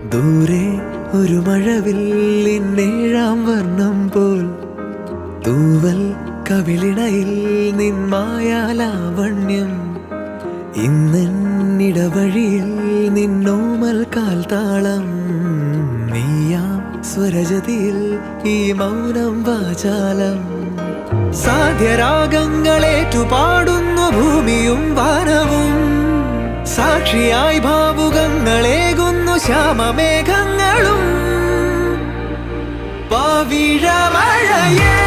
ദൂരെ ഒരു മഴവില്ലിന്നേഴാം വർണ്ണം പോൽ തൂവൽ കവിളിണയിൽ നിന്മായാലാവണ്യം ഇന്നിടവഴിയിൽ നിന്നോമൽ കാൽത്താളം നീയാം സ്വരജതിയിൽ ഈ മൗനം വാചാലം സാധ്യരാഗങ്ങളേറ്റുപാടുന്നു ഭൂമിയും വാനവും സാക്ഷിയായി ഭാവുകങ്ങളേകുന്നു ശ്യാമമേഘങ്ങളും പവിഴമഴയേ